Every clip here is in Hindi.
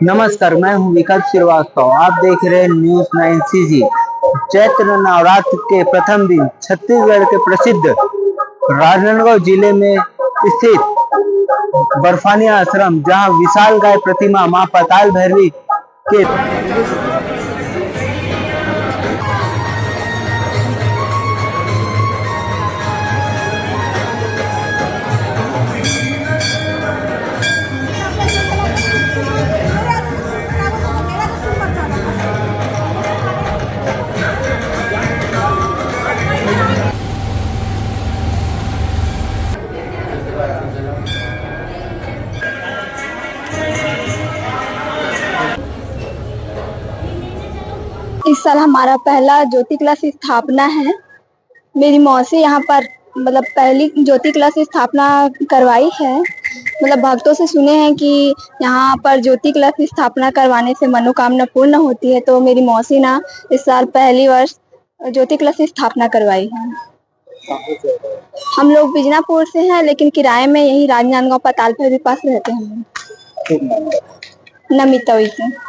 नमस्कार, मैं हूं विकल्प श्रीवास्तव। आप देख रहे हैं न्यूज 9 CG। चैत्र नवरात्र के प्रथम दिन छत्तीसगढ़ के प्रसिद्ध राजनांदगांव जिले में स्थित बर्फानी आश्रम, जहां विशाल गाय प्रतिमा मां पाताल भैरवी के इस साल हमारा पहला ज्योति क्लास स्थापना है। मेरी मौसी यहाँ पर पहली ज्योति क्लास स्थापना करवाई है। भक्तों से सुने हैं कि यहाँ पर ज्योति क्लास स्थापना करवाने से मनोकामना पूर्ण होती है, तो मेरी मौसी ना इस साल पहली वर्ष ज्योति क्लास स्थापना करवाई है। हम लोग बिजनापुर से हैं, लेकिन किराए में यही राजनांदगांव पाताल भैरवी पास रहते हैं। नमिता से।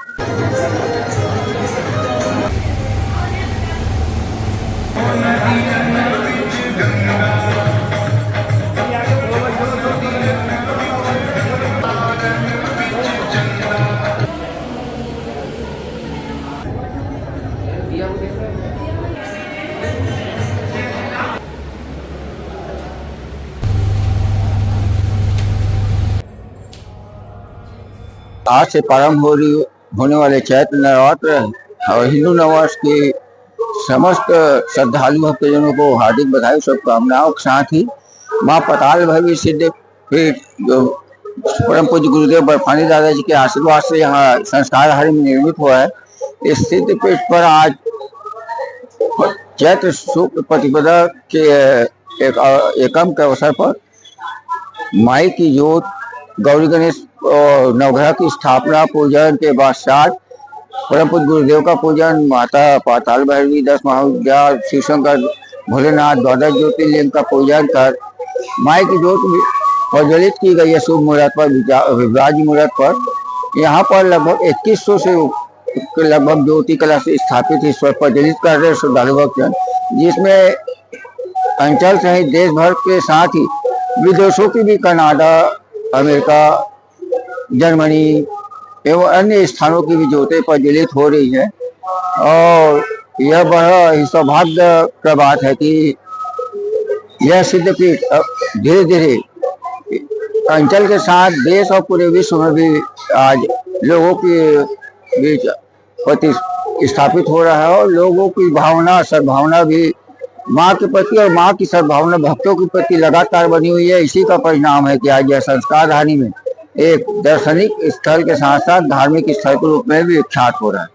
आज से प्रारंभ होने वाले चैत्र नवरात्र और हिंदू नववर्ष के समस्त श्रद्धालु भक्तजनों को हार्दिक बधाई, शुभकामनाओं के साथ ही मां पाताल भैरवी सिद्ध पीठ, जो परम पूज्य गुरुदेव बर्फानी दादा जी के आशीर्वाद से यहाँ संस्कारधारी में निर्मित हुआ है, इस सिद्ध पीठ पर आज चैत्र शुक्ल प्रतिपदा के एकम के अवसर पर माई की जोत, गौरी गणेश और नवग्रह की स्थापना पूजन के पश्चात परम पूज्य गुरुदेव का पूजन, माता पाताल भैरवी, 10 महाविद्या, शिव शंकर, भोलेनाथ, 12 ज्योतिर्लिंग का पूजन कर माई की जोत प्रज्वलित की गई है। शुभ मुहूर्त पर, विराज मुहूर्त पर यहाँ पर लगभग 2100 से लगभग ज्योति कलश स्थापित इस पर प्रज्वलित कर रहे श्रद्धालु भक्तजन, जिसमें अंचल सहित देश भर के साथ ही विदेशों की भी, कनाडा, अमेरिका, जर्मनी एवं अन्य स्थानों की भी ज्योतें प्रज्वलित हो रही है। और यह बड़ा ही सौभाग्य का बात है कि यह सिद्धपीठ धीरे धीरे अंचल के साथ देश और पूरे विश्व में भी आज लोगों के बीच प्रतिस्थापित हो रहा है, और लोगों की भावना, सद्भावना भी माँ के प्रति और माँ की सद्भावना भक्तों के प्रति लगातार बनी हुई है। इसी का परिणाम है कि आज यह संस्कारधानी में एक दार्शनिक स्थल के साथ साथ धार्मिक स्थल के रूप में भी विख्यात हो रहा है।